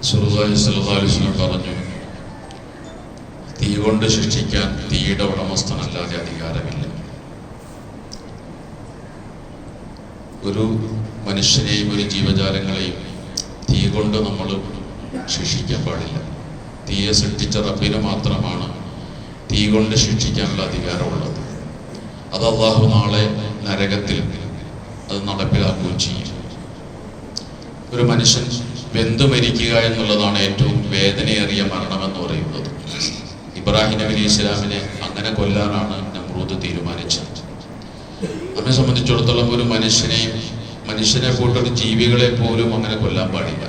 റസൂലുള്ളാഹി സ്വല്ലല്ലാഹു അലൈഹി വസല്ലം പറഞ്ഞു, തീ കൊണ്ട് ശിക്ഷിക്കാൻ തീയുടെ ഉടമസ്ഥനല്ലാതെ അധികാരമില്ല. ഒരു മനുഷ്യനെയും ഒരു ജീവജാലങ്ങളെയും തീ കൊണ്ട് നമ്മൾ ശിക്ഷിക്കാൻ പാടില്ല. തീയെ സൃഷ്ടിച്ച റബ്ബിന് മാത്രമാണ് തീ കൊണ്ട് ശിക്ഷിക്കാനുള്ള അധികാരമുള്ളത്. അത് അല്ലാഹു നാളെ നരകത്തിൽ അത് നടപ്പിലാക്കുകയും ചെയ്യും. ഒരു മനുഷ്യൻ വെന്തു മരിക്കുക എന്നുള്ളതാണ് ഏറ്റവും വേദനയേറിയ മരണമെന്ന് പറയുന്നത്. ഇബ്രാഹിം നബി അലൈഹി ഇസ്ലാമിനെ അങ്ങനെ കൊല്ലാനാണ് നമ്രൂദ് തീരുമാനിച്ചത്. നമ്മെ സംബന്ധിച്ചിടത്തോളം ഒരു മനുഷ്യനെ പോലൊരു ജീവികളെ പോലും അങ്ങനെ കൊല്ലാൻ പാടില്ല.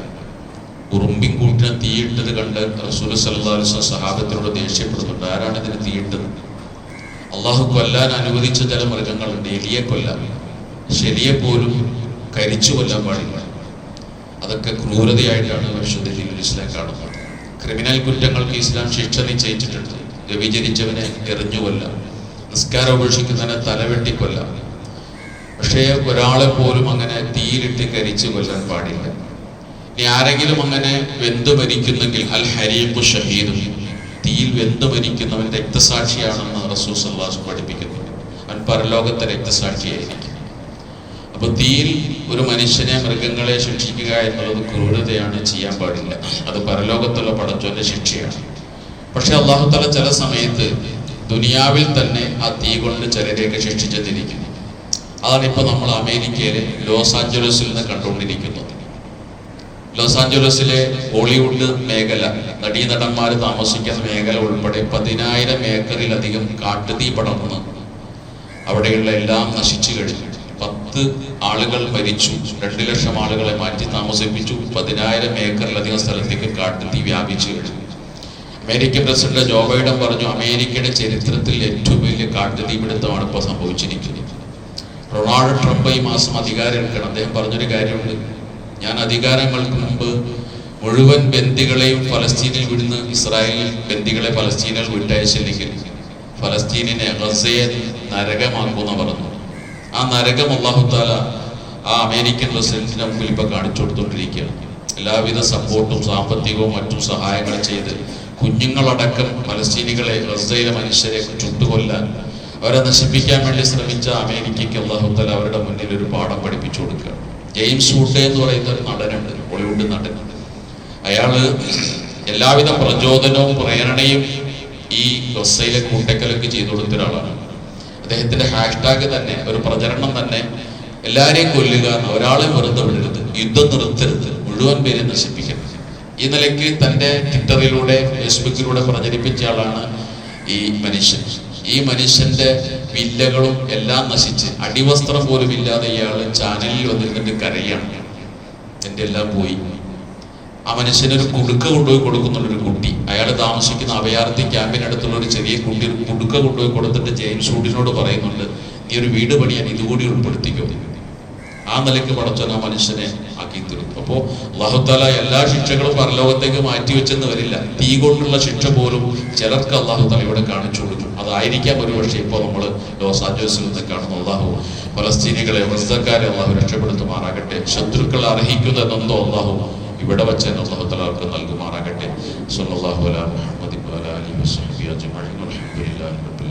ഉറുമ്പിൻ കൂട്ടിന് തീയിട്ടത് കണ്ട് റസൂൽ സല്ലല്ലാഹു അലൈഹി വസല്ലം സഹാബത്തിനോട് ദേഷ്യപ്പെടുന്നുണ്ട്. ആരാണ് ഇതിന് തീയിട്ടത്? അള്ളാഹു കൊല്ലാൻ അനുവദിച്ച ചില മൃഗങ്ങളുണ്ട്. എലിയെ കൊല്ലാം, ശരിയെ പോലും കരിച്ചു കൊല്ലാൻ പാടില്ല. അതൊക്കെ ക്രൂരതയായിട്ടാണ് പരിശുദ്ധ ദീനുൽ ഇസ്ലാം കാണുന്നത്. ക്രിമിനൽ കുറ്റങ്ങൾക്ക് ഇസ്ലാം ശിക്ഷ നിശ്ചയിച്ചിട്ടുണ്ട്. വ്യഭിചരിച്ചവനെ എറിഞ്ഞു കൊല്ലാം, നിസ്കാരം ഉപേക്ഷിക്കുന്നവനെ തലവെട്ടിക്കൊല്ലാം. പക്ഷേ ഒരാളെ പോലും അങ്ങനെ തീയിലിട്ട് കരിച്ച് കൊല്ലാൻ പാടില്ല. ഇനി ആരെങ്കിലും അങ്ങനെ വെന്തു മരിക്കുന്നെങ്കിൽ അൽ ഹരീഖു ഷഹീദ്, തീയിൽ വെന്തു മരിക്കുന്നവൻ രക്തസാക്ഷിയാണെന്ന് റസൂൽ സല്ലല്ലാഹു അലൈഹി വസല്ലം പഠിപ്പിക്കുന്നുണ്ട്. അവൻ പരലോകത്തെ രക്തസാക്ഷിയായിരിക്കും. അപ്പൊ തീയിൽ ഒരു മനുഷ്യനെ, മൃഗങ്ങളെ ശിക്ഷിക്കുക എന്നുള്ളത് ക്രൂരതയാണ്, ചെയ്യാൻ പാടില്ല. അത് പരലോകത്തുള്ള പടച്ചോന്റെ ശിക്ഷയാണ്. പക്ഷെ അല്ലാഹു തആല ചില സമയത്ത് ദുനിയാവിൽ തന്നെ ആ തീ കൊണ്ട് ചിലരെയൊക്കെ ശിക്ഷിച്ചെന്നിരിക്കുന്നു. അതാണ് ഇപ്പൊ നമ്മൾ അമേരിക്കയിലെ ലോസ് ആഞ്ചലസിൽ നിന്ന് കണ്ടുകൊണ്ടിരിക്കുന്നത്. ലോസ് ആഞ്ചലസിലെ ഹോളിവുഡ് മേഖല, നടീനടന്മാർ താമസിക്കുന്ന മേഖല ഉൾപ്പെടെ 10,000 ഏക്കറിലധികം കാട്ടുതീ പടർന്ന് അവിടെയുള്ള എല്ലാം നശിച്ചു കഴിഞ്ഞു. 10 ആളുകൾ മരിച്ചു, 2 ലക്ഷം ആളുകളെ മാറ്റി താമസിപ്പിച്ചു. 10,000 ഏക്കറിലധികം സ്ഥലത്തേക്ക് കാട്ടുതീ വ്യാപിച്ചു കഴിഞ്ഞു. അമേരിക്കൻ പ്രസിഡന്റ് ജോ ബൈഡൻ പറഞ്ഞു, അമേരിക്കയുടെ ചരിത്രത്തിൽ ഏറ്റവും വലിയ കാട്ടുതീ പിടുത്തമാണ് ഇപ്പോൾ സംഭവിച്ചിരിക്കുന്നത്. ഡൊണാൾഡ് ട്രംപ് ഈ മാസം അധികാരം എടുക്കണം. അദ്ദേഹം പറഞ്ഞൊരു കാര്യമുണ്ട്, ഞാൻ അധികാരങ്ങൾക്ക് മുമ്പ് മുഴുവൻ ബന്ദികളെയും ഫലസ്തീനിൽ വിടുന്ന ഇസ്രായേലിൽ ബന്ദികളെ ഫലസ്തീനിൽ വിട്ടയച്ചില്ലെങ്കിൽ ഫലസ്തീനിനെ ഗസയെ നരകമാക്കുമെന്ന് പറഞ്ഞു. ആ നരകം അല്ലാഹു തആല ആ അമേരിക്കൻ പ്രസിഡന്റിന്റെ മുമ്പിൽ ഇപ്പൊ കാണിച്ചു കൊടുത്തുകൊണ്ടിരിക്കുകയാണ്. എല്ലാവിധ സപ്പോർട്ടും സാമ്പത്തികവും മറ്റും സഹായങ്ങളും ചെയ്ത് കുഞ്ഞുങ്ങളടക്കം ഫലസ്തീനികളെ, ഗസയിലെ മനുഷ്യരെ ചുട്ടുകൊല്ലാൻ, അവരെ നശിപ്പിക്കാൻ വേണ്ടി ശ്രമിച്ച അമേരിക്കയ്ക്ക് അല്ലാഹു തആല അവരുടെ മുന്നിൽ ഒരു പാഠം പഠിപ്പിച്ചു കൊടുക്കുകയാണ്. ജെയിംസ് വൂഡ് എന്ന് പറയുന്ന ഒരു നടനുണ്ട്, ഹോളിവുഡ് നടൻ. അയാള് എല്ലാവിധ പ്രചോദനവും പ്രേരണയും ഈ ഗസയിലെ കൂട്ടക്കലൊക്കെ ചെയ്തു കൊടുത്ത ഒരാളാണ്. അദ്ദേഹത്തിന്റെ ഹാഷ്ടാഗ് തന്നെ, ഒരു പ്രചരണം തന്നെ, എല്ലാരെയും കൊല്ലുക, ഒരാളെ വെറുതെ വിടരുത്, യുദ്ധം നിർത്തരുത്, മുഴുവൻ പേരെ നശിപ്പിക്കരുത്. ഈ നിലയ്ക്ക് തൻ്റെ ട്വിറ്ററിലൂടെ, ഫേസ്ബുക്കിലൂടെ പ്രചരിപ്പിച്ച ആളാണ് ഈ മനുഷ്യൻ. ഈ മനുഷ്യന്റെ വില്ലകളും എല്ലാം നശിച്ച് അടിവസ്ത്രം പോലും ഇല്ലാതെ ഇയാൾ ചാനലിൽ വന്നിരുന്നിട്ട് കരയാണ്, എൻ്റെ എല്ലാം പോയി. ആ മനുഷ്യനൊരു കുടുക്ക കൊണ്ടുപോയി കൊടുക്കുന്നുള്ളൊരു കുട്ടി, അയാൾ താമസിക്കുന്ന അഭയാർത്ഥി ക്യാമ്പിനടുത്തുള്ള ഒരു ചെറിയ കുട്ടി ഒരു കുടുക്ക കൊണ്ടുപോയി കൊടുത്തിട്ട് ജെയിംസ് വൂഡിനോട് പറയുന്നുണ്ട്, നീ ഒരു വീട് പണിയാൻ ഇതുകൂടി ഉൾപ്പെടുത്തിക്കോ. ആ നിലയ്ക്ക് പടച്ചോൻ ആ മനുഷ്യനെ ആക്കി തീർക്കും. അപ്പോൾ അല്ലാഹു തആല എല്ലാ ശിക്ഷകളും പരലോകത്തേക്ക് മാറ്റിവെച്ചെന്ന് വരില്ല. തീ കൊണ്ടുള്ള ശിക്ഷ പോലും ചിലർക്ക് അല്ലാഹു തആല ഇവിടെ കാണിച്ചു കൊടുക്കും. അതായിരിക്കാം ഒരു പക്ഷേ ഇപ്പോൾ നമ്മൾ ലോസ് ആഞ്ചലസിൽ നിന്ന് കാണുന്ന. അല്ലാഹു ഫലസ്തീനികളെ, ഗസക്കാരെ അല്ലാഹു രക്ഷപ്പെടുത്തുമാറാകട്ടെ. ശത്രുക്കൾ അർഹിക്കുന്നതെന്തോ അല്ലാഹു ഇവിടെ വെച്ച് അല്ലാഹു തആല അവർക്ക് നൽകുമാറാകട്ടെ. സ്വല്ലല്ലാഹു അലാ മുഹമ്മദിൻ വഅലാ ആലിഹി വസഹ്ബിഹി അജ്മഈൻ. അൽഹംദുലില്ലാഹി റബ്ബിൽ